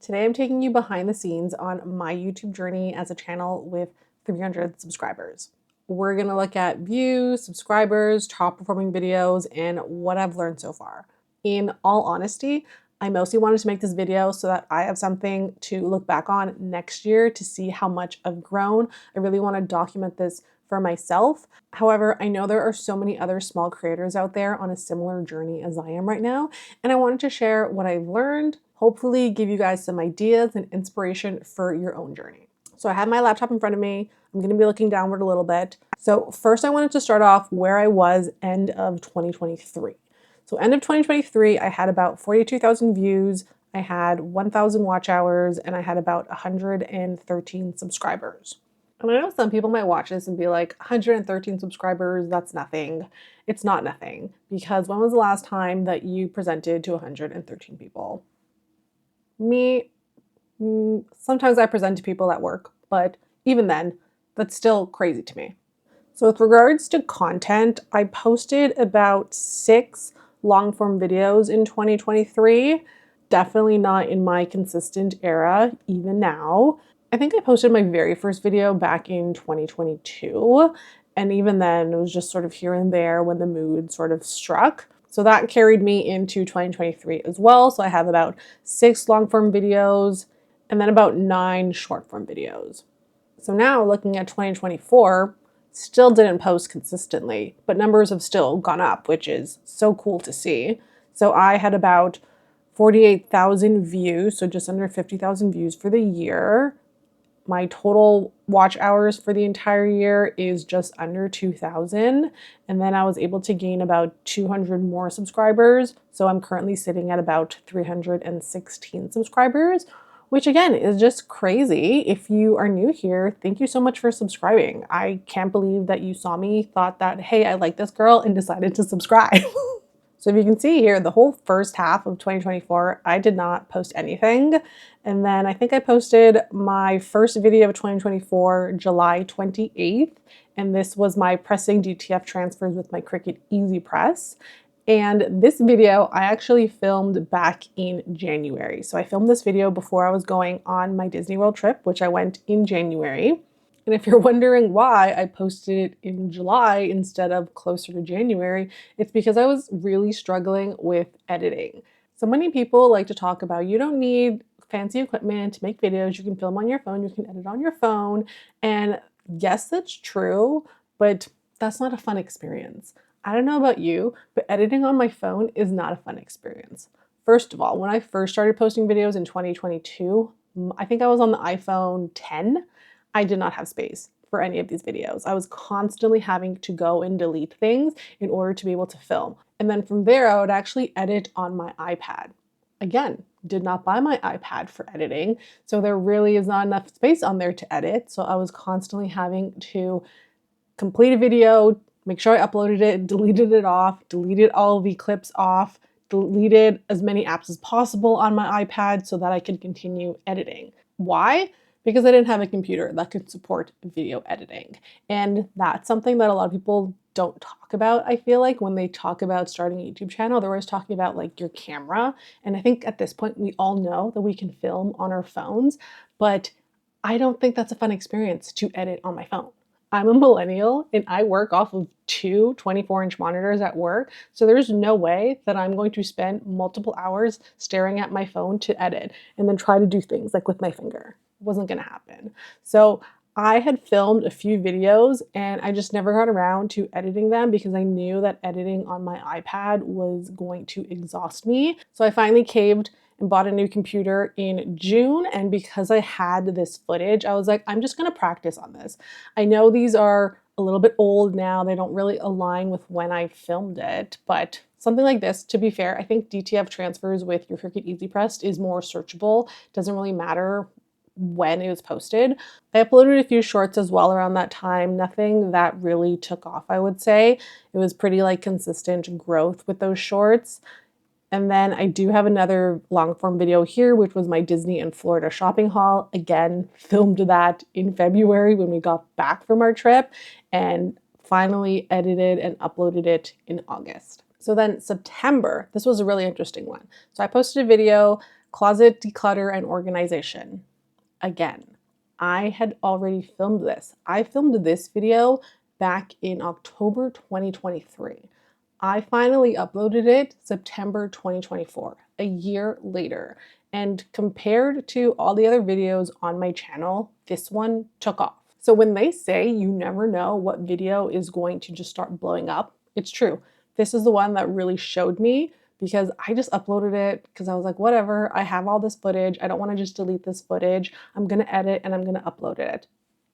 Today I'm taking you behind the scenes on my YouTube journey as a channel with 300 subscribers. We're going to look at views, subscribers, top performing videos, and what I've learned so far. In all honesty, I mostly wanted to make this video so that I have something to look back on next year to see how much I've grown. I really want to document this for myself. However, I know there are so many other small creators out there on a similar journey as I am right now, and I wanted to share what I've learned, hopefully give you guys some ideas and inspiration for your own journey. So I have my laptop in front of me. I'm going to be looking downward a little bit. So first I wanted to start off where I was end of 2023. So end of 2023, I had about 42,000 views, I had 1,000 watch hours, and I had about 113 subscribers. And I know some people might watch this and be like, 113 subscribers, that's nothing. It's not nothing, because when was the last time that you presented to 113 people? Me, sometimes I present to people at work, but even then, that's still crazy to me. So with regards to content, I posted about 6 long-form videos in 2023. Definitely not in my consistent era, even now. I think I posted my very first video back in 2022, and even then it was just sort of here and there when the mood sort of struck. So that carried me into 2023 as well. So I have about 6 long-form videos and then about 9 short-form videos. So now looking at 2024, still didn't post consistently, but numbers have still gone up, which is so cool to see. So I had about 48,000 views, so just under 50,000 views for the year. My total watch hours for the entire year is just under 2,000. And then I was able to gain about 200 more subscribers. So I'm currently sitting at about 316 subscribers, which again is just crazy. If you are new here, thank you so much for subscribing. I can't believe that you saw me, thought that, hey, I like this girl, and decided to subscribe. So if you can see here, the whole first half of 2024, I did not post anything. And then I think I posted my first video of 2024, July 28th. And this was my pressing DTF transfers with my Cricut Easy Press. And this video I actually filmed back in January. So I filmed this video before I was going on my Disney World trip, which I went in January. And if you're wondering why I posted it in July instead of closer to January, it's because I was really struggling with editing. So many people like to talk about you don't need fancy equipment to make videos. You can film on your phone, you can edit on your phone. And yes, that's true, but that's not a fun experience. I don't know about you, but editing on my phone is not a fun experience. First of all, when I first started posting videos in 2022, I think I was on the iPhone 10. I did not have space for any of these videos. I was constantly having to go and delete things in order to be able to film. And then from there, I would actually edit on my iPad. Again, did not buy my iPad for editing, so there really is not enough space on there to edit. So I was constantly having to complete a video, make sure I uploaded it, deleted it off, deleted all the clips off, deleted as many apps as possible on my iPad so that I could continue editing. Why? Because I didn't have a computer that could support video editing. And that's something that a lot of people don't talk about, I feel like, when they talk about starting a YouTube channel. They're always talking about like your camera. And I think at this point, we all know that we can film on our phones, but I don't think that's a fun experience to edit on my phone. I'm a millennial and I work off of 2 24-inch monitors at work. So there's no way that I'm going to spend multiple hours staring at my phone to edit and then try to do things like with my finger. It wasn't going to happen. So I had filmed a few videos and I just never got around to editing them because I knew that editing on my iPad was going to exhaust me. So I finally caved and bought a new computer in June. And because I had this footage, I was like, I'm just gonna practice on this. I know these are a little bit old now. They don't really align with when I filmed it, but something like this, to be fair, I think DTF transfers with your Cricut Easy Press is more searchable. It doesn't really matter when it was posted. I uploaded a few shorts as well around that time. Nothing that really took off, I would say. It was pretty like consistent growth with those shorts. And then I do have another long form video here, which was my Disney and Florida shopping haul. Again, filmed that in February when we got back from our trip and finally edited and uploaded it in August. So then September, this was a really interesting one. So I posted a video closet declutter and organization. Again, I had already filmed this. I filmed this video back in October 2023. I finally uploaded it September 2024, a year later. And compared to all the other videos on my channel, this one took off. So when they say you never know what video is going to just start blowing up, it's true. This is the one that really showed me because I just uploaded it because I was like, whatever, I have all this footage. I don't want to just delete this footage. I'm going to edit and I'm going to upload it.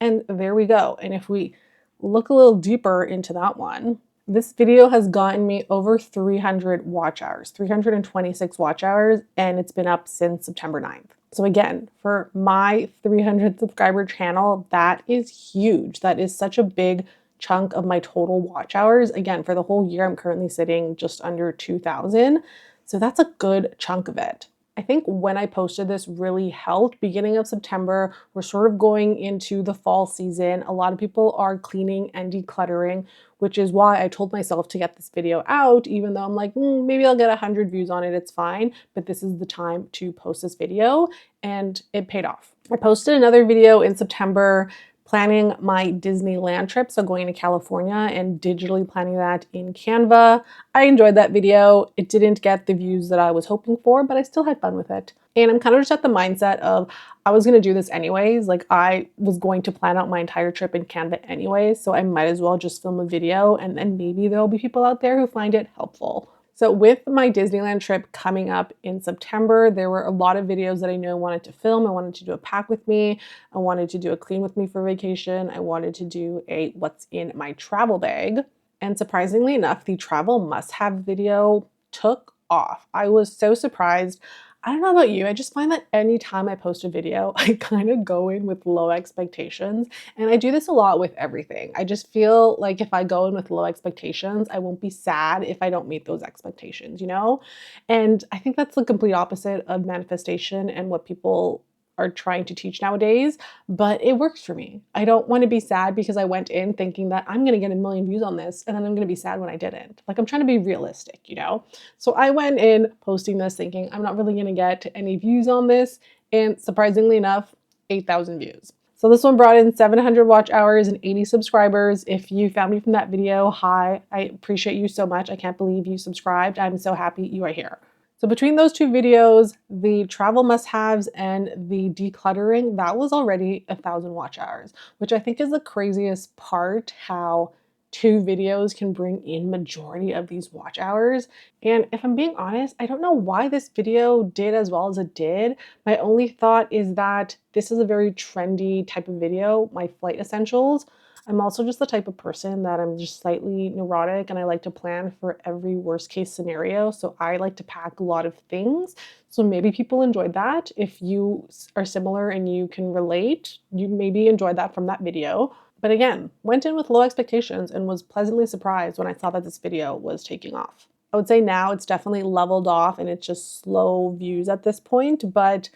And there we go. And if we look a little deeper into that one, this video has gotten me over 300 watch hours, 326 watch hours, and it's been up since September 9th. So again, for my 300 subscriber channel, that is huge. That is such a big chunk of my total watch hours. Again, for the whole year, I'm currently sitting just under 2,000. So that's a good chunk of it. I think when I posted this really helped. Beginning of September, we're sort of going into the fall season. A lot of people are cleaning and decluttering, which is why I told myself to get this video out, even though I'm like, maybe I'll get 100 views on it, it's fine. But this is the time to post this video, and it paid off. I posted another video in September planning my Disneyland trip, so going to California and digitally planning that in Canva. I enjoyed that video. It didn't get the views that I was hoping for, but I still had fun with it. And I'm kind of just at the mindset of I was going to do this anyways. Like I was going to plan out my entire trip in Canva anyways, so I might as well just film a video and then maybe there'll be people out there who find it helpful. So with my Disneyland trip coming up in September, there were a lot of videos that I knew I wanted to film. I wanted to do a pack with me. I wanted to do a clean with me for vacation. I wanted to do a what's in my travel bag. And surprisingly enough, the travel must-have video took off. I was so surprised. I don't know about you, I just find that anytime I post a video, I kind of go in with low expectations. And I do this a lot with everything. I just feel like if I go in with low expectations, I won't be sad if I don't meet those expectations, you know? And I think that's the complete opposite of manifestation and what people are trying to teach nowadays, but it works for me. I don't want to be sad because I went in thinking that I'm going to get a million views on this and then I'm going to be sad when I didn't. Like I'm trying to be realistic, you know? So I went in posting this thinking I'm not really going to get any views on this, and surprisingly enough, 8,000 views. So this one brought in 700 watch hours and 80 subscribers. If you found me from that video, hi, I appreciate you so much. I can't believe you subscribed. I'm so happy you are here. So between those two videos, the travel must-haves and the decluttering, that was already 1,000 watch hours, which I think is the craziest part, how two videos can bring in majority of these watch hours. And if I'm being honest, I don't know why this video did as well as it did. My only thought is that this is a very trendy type of video, my flight essentials. I'm also just the type of person that I'm just slightly neurotic and I like to plan for every worst case scenario. So I like to pack a lot of things. So maybe people enjoyed that. If you are similar and you can relate, you maybe enjoyed that from that video. But again, went in with low expectations and was pleasantly surprised when I saw that this video was taking off. I would say now it's definitely leveled off and it's just slow views at this point, but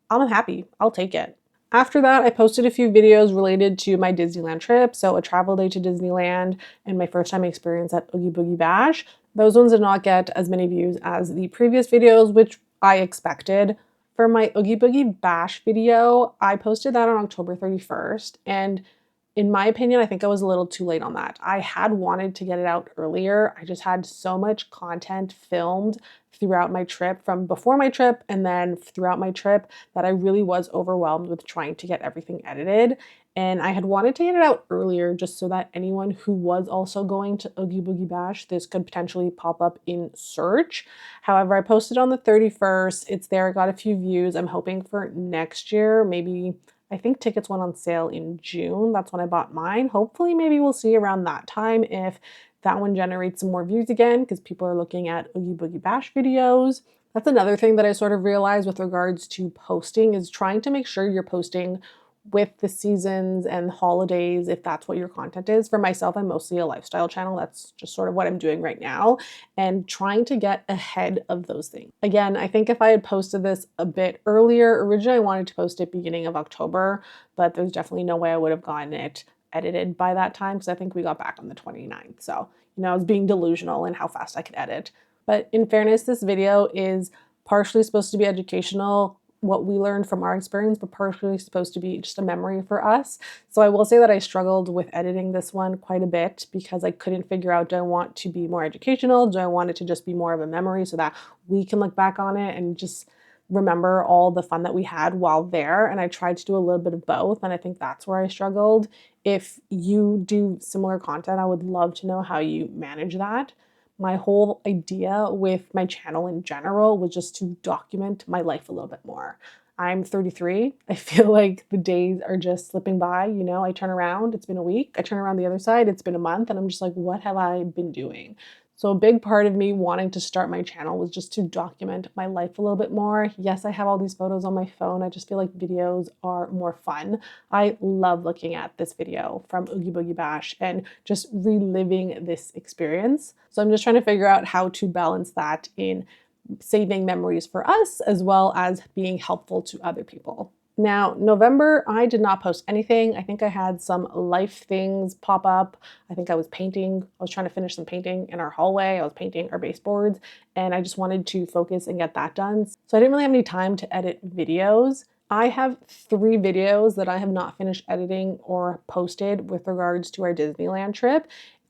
I'm happy. I'll take it. After that, I posted a few videos related to my Disneyland trip, so a travel day to Disneyland and my first time experience at Oogie Boogie Bash. Those ones did not get as many views as the previous videos, which I expected. For my Oogie Boogie Bash video, I posted that on October 31st, and in my opinion, I think I was a little too late on that. I had wanted to get it out earlier. I just had so much content filmed throughout my trip, from before my trip and then throughout my trip, that I really was overwhelmed with trying to get everything edited. And I had wanted to get it out earlier just so that anyone who was also going to Oogie Boogie Bash, this could potentially pop up in search. However, I posted on the 31st. It's there. I got a few views. I'm hoping for next year, maybe. I think tickets went on sale in June. That's when I bought mine. Hopefully, maybe we'll see around that time if that one generates some more views again, because people are looking at Oogie Boogie Bash videos. That's another thing that I sort of realized with regards to posting, is trying to make sure you're posting with the seasons and holidays, if that's what your content is. For myself, I'm mostly a lifestyle channel. That's just sort of what I'm doing right now, and trying to get ahead of those things. Again, I think if I had posted this a bit earlier, originally I wanted to post it beginning of October, but there's definitely no way I would have gotten it edited by that time, because I think we got back on the 29th. So, you know, I was being delusional in how fast I could edit. But in fairness, this video is partially supposed to be educational, what we learned from our experience, but partially supposed to be just a memory for us. So I will say that I struggled with editing this one quite a bit because I couldn't figure out, do I want to be more educational? Do I want it to just be more of a memory so that we can look back on it and just remember all the fun that we had while there? And I tried to do a little bit of both, and I think that's where I struggled. If you do similar content, I would love to know how you manage that. My whole idea with my channel in general was just to document my life a little bit more. I'm 33. I feel like the days are just slipping by. You know, I turn around, it's been a week. I turn around the other side, it's been a month, and I'm just like, what have I been doing? So a big part of me wanting to start my channel was just to document my life a little bit more. Yes, I have all these photos on my phone. I just feel like videos are more fun. I love looking at this video from Oogie Boogie Bash and just reliving this experience. So I'm just trying to figure out how to balance that in saving memories for us as well as being helpful to other people. Now, November, I did not post anything. I think I had some life things pop up. I think I was painting. I was trying to finish some painting in our hallway. I was painting our baseboards, and I just wanted to focus and get that done. So I didn't really have any time to edit videos. I have 3 videos that I have not finished editing or posted with regards to our Disneyland trip.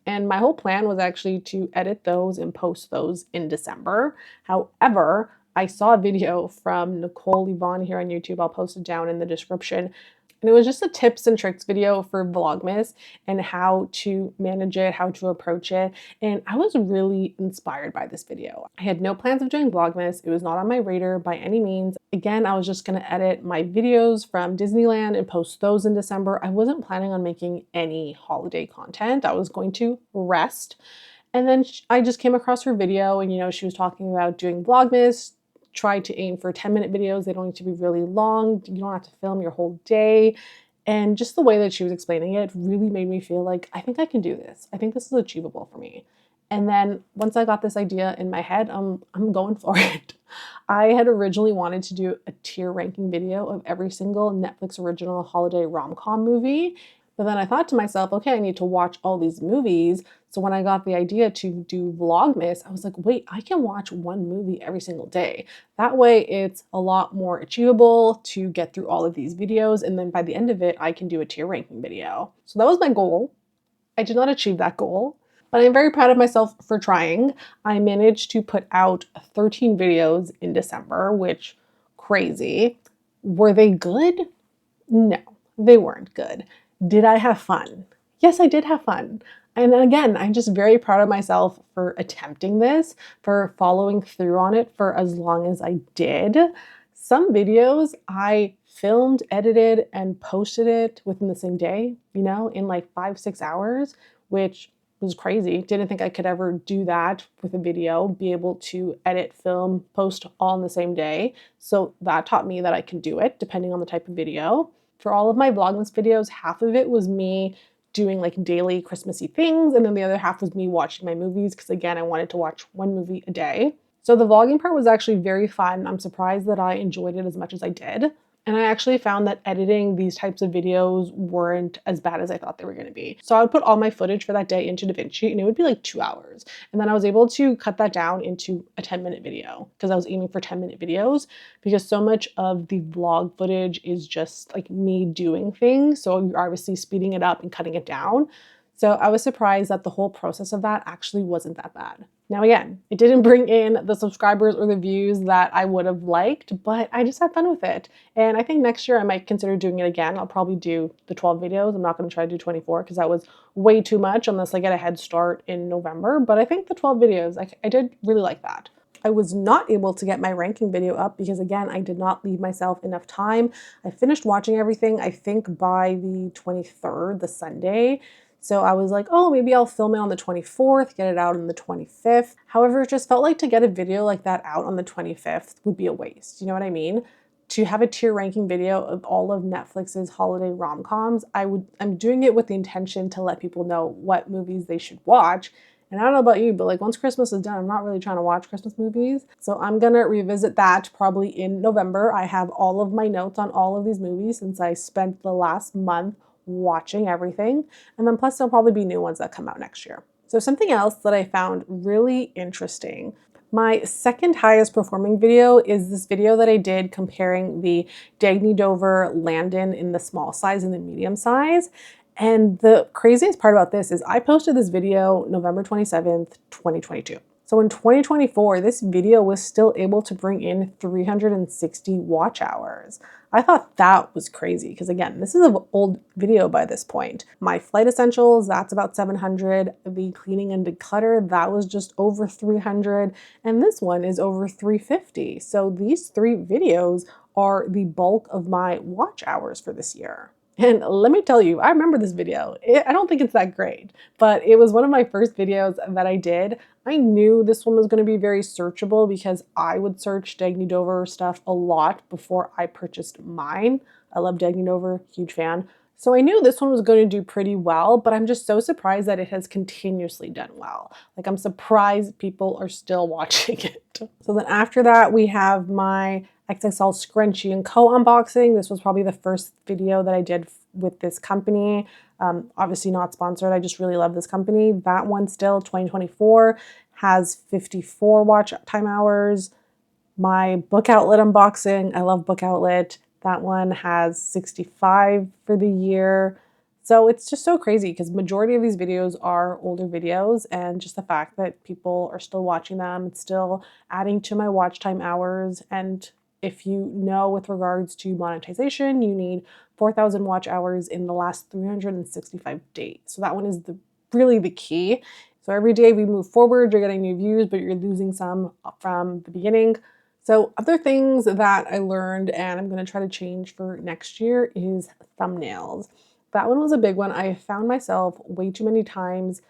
And my whole plan was actually to edit those and post those in December. However, I saw a video from Nicole Yvonne here on YouTube. I'll post it down in the description. And it was just a tips and tricks video for Vlogmas and how to manage it, how to approach it. And I was really inspired by this video. I had no plans of doing Vlogmas. It was not on my radar by any means. Again, I was just going to edit my videos from Disneyland and post those in December. I wasn't planning on making any holiday content. I was going to rest. And then I just came across her video, and she was talking about doing Vlogmas. Try to aim for 10-minute videos. They don't need to be really long. You don't have to film your whole day. And just the way that she was explaining it really made me feel like, I think I can do this. I think this is achievable for me. And then once I got this idea in my head, I'm going for it. I had originally wanted to do a tier ranking video of every single Netflix original holiday rom-com movie. But then I thought to myself, okay, I need to watch all these movies. So when I got the idea to do Vlogmas, I was like, wait, I can watch one movie every single day. That way it's a lot more achievable to get through all of these videos. And then by the end of it, I can do a tier ranking video. So that was my goal. I did not achieve that goal, but I'm very proud of myself for trying. I managed to put out 13 videos in December, which crazy. Were they good? No, they weren't good. Did I have fun? Yes, I did have fun. And again, I'm just very proud of myself for attempting this, for following through on it for as long as I did. Some videos I filmed, edited, and posted it within the same day, in like 5-6 hours, which was crazy. Didn't think I could ever do that with a video, be able to edit, film, post all in the same day. So that taught me that I can do it depending on the type of video. For all of my Vlogmas videos, half of it was me doing like daily Christmassy things, and then the other half was me watching my movies because again, I wanted to watch one movie a day. So the vlogging part was actually very fun. I'm surprised that I enjoyed it as much as I did. And I actually found that editing these types of videos weren't as bad as I thought they were going to be. So I would put all my footage for that day into DaVinci, and it would be like 2 hours. And then I was able to cut that down into a 10-minute video because I was aiming for 10-minute videos, because so much of the vlog footage is just like me doing things. So you're obviously speeding it up and cutting it down. So I was surprised that the whole process of that actually wasn't that bad. Now again, it didn't bring in the subscribers or the views that I would have liked, but I just had fun with it. And I think next year I might consider doing it again. I'll probably do the 12 videos. I'm not going to try to do 24 because that was way too much unless I get a head start in November. But I think the 12 videos, I did really like that. I was not able to get my ranking video up because again, I did not leave myself enough time. I finished watching everything, I think by the 23rd, the Sunday. So I was like, oh, maybe I'll film it on the 24th, get it out on the 25th. However, it just felt like to get a video like that out on the 25th would be a waste. You know what I mean? To have a tier ranking video of all of Netflix's holiday rom-coms, I'm doing it with the intention to let people know what movies they should watch. And I don't know about you, but like once Christmas is done, I'm not really trying to watch Christmas movies. So I'm gonna revisit that probably in November. I have all of my notes on all of these movies since I spent the last month watching everything. And then plus there'll probably be new ones that come out next year. So something else that I found really interesting, My second highest performing video is this video that I did comparing the Dagny Dover Landon in the small size and the medium size. And the craziest part about this is I posted this video November 27th, 2022. So in 2024, this video was still able to bring in 360 watch hours. I thought that was crazy because again, this is an old video by this point. My flight essentials, that's about 700. The cleaning and declutter, that was just over 300. And this one is over 350. So these three videos are the bulk of my watch hours for this year. And let me tell you, I remember this video. I don't think it's that great, but it was one of my first videos that I did. I knew this one was going to be very searchable because I would search Dagny Dover stuff a lot before I purchased mine. I love Dagny Dover, huge fan. So I knew this one was going to do pretty well, but I'm just so surprised that it has continuously done well. Like, I'm surprised people are still watching it. So then after that, we have my XXL Scrunchie & Co. unboxing. This was probably the first video that I did with this company. Obviously not sponsored. I just really love this company. That one still, 2024, has 54 watch time hours. My Book Outlet unboxing, I love Book Outlet. That one has 65 for the year. So it's just so crazy because majority of these videos are older videos, and just the fact that people are still watching them, it's still adding to my watch time hours. And if you know, with regards to monetization, you need 4,000 watch hours in the last 365 days. So that one is really the key. So every day we move forward, you're getting new views, but you're losing some from the beginning. So other things that I learned and I'm going to try to change for next year is thumbnails. That one was a big one. I found myself way too many times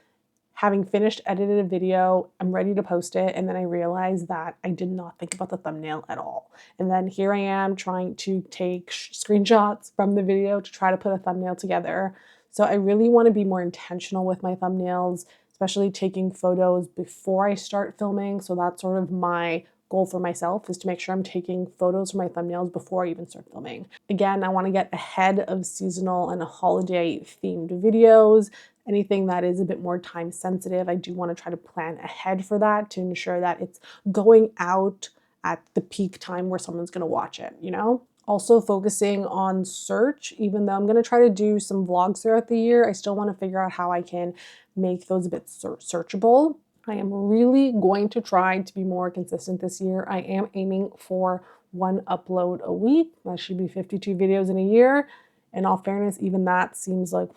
having finished edited a video, I'm ready to post it, and then I realized that I did not think about the thumbnail at all. And then here I am trying to take screenshots from the video to try to put a thumbnail together. So I really want to be more intentional with my thumbnails, especially taking photos before I start filming. So that's sort of my goal for myself, is to make sure I'm taking photos for my thumbnails before I even start filming. Again, I want to get ahead of seasonal and holiday themed videos. Anything that is a bit more time sensitive, I do want to try to plan ahead for that to ensure that it's going out at the peak time where someone's going to watch it, you know? Also focusing on search, even though I'm going to try to do some vlogs throughout the year, I still want to figure out how I can make those a bit searchable. I am really going to try to be more consistent this year. I am aiming for 1 upload a week. That should be 52 videos in a year. In all fairness, even that seems like,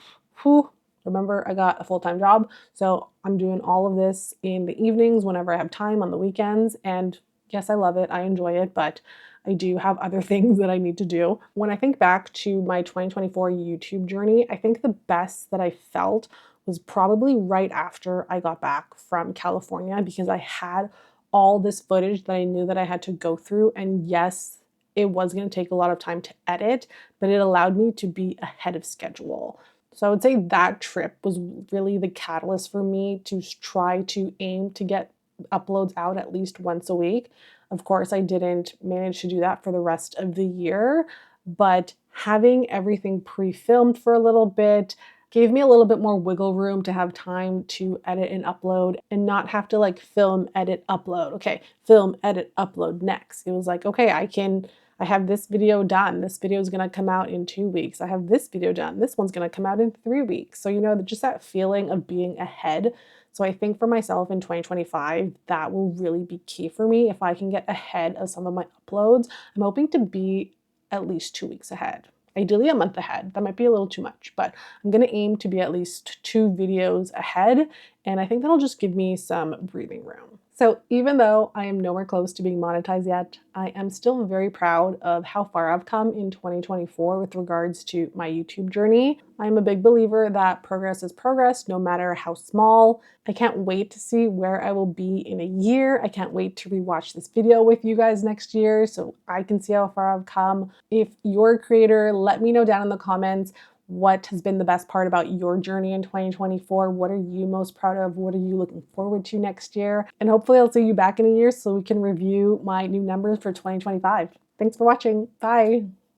whew. Remember, I got a full-time job, so I'm doing all of this in the evenings whenever I have time on the weekends. And yes, I love it. I enjoy it, but I do have other things that I need to do. When I think back to my 2024 YouTube journey, I think the best that I felt was probably right after I got back from California, because I had all this footage that I knew that I had to go through. And yes, it was going to take a lot of time to edit, but it allowed me to be ahead of schedule. So I would say that trip was really the catalyst for me to try to aim to get uploads out at least once a week. Of course, I didn't manage to do that for the rest of the year, but having everything pre-filmed for a little bit gave me a little bit more wiggle room to have time to edit and upload and not have to like film, edit, upload. Okay, film, edit, upload next. It was like, okay, I have this video done. This video is going to come out in 2 weeks. I have this video done. This one's going to come out in 3 weeks. So, you know, just that feeling of being ahead. So I think for myself in 2025, that will really be key for me. If I can get ahead of some of my uploads, I'm hoping to be at least 2 weeks ahead. Ideally a month ahead. That might be a little too much, but I'm going to aim to be at least 2 videos ahead. And I think that'll just give me some breathing room. So even though I am nowhere close to being monetized yet, I am still very proud of how far I've come in 2024 with regards to my YouTube journey. I'm a big believer that progress is progress, no matter how small. I can't wait to see where I will be in a year. I can't wait to rewatch this video with you guys next year so I can see how far I've come. If you're a creator, let me know down in the comments what has been the best part about your journey in 2024. What are you most proud of? What are you looking forward to next year? And hopefully I'll see you back in a year so we can review my new numbers for 2025. Thanks for watching. Bye.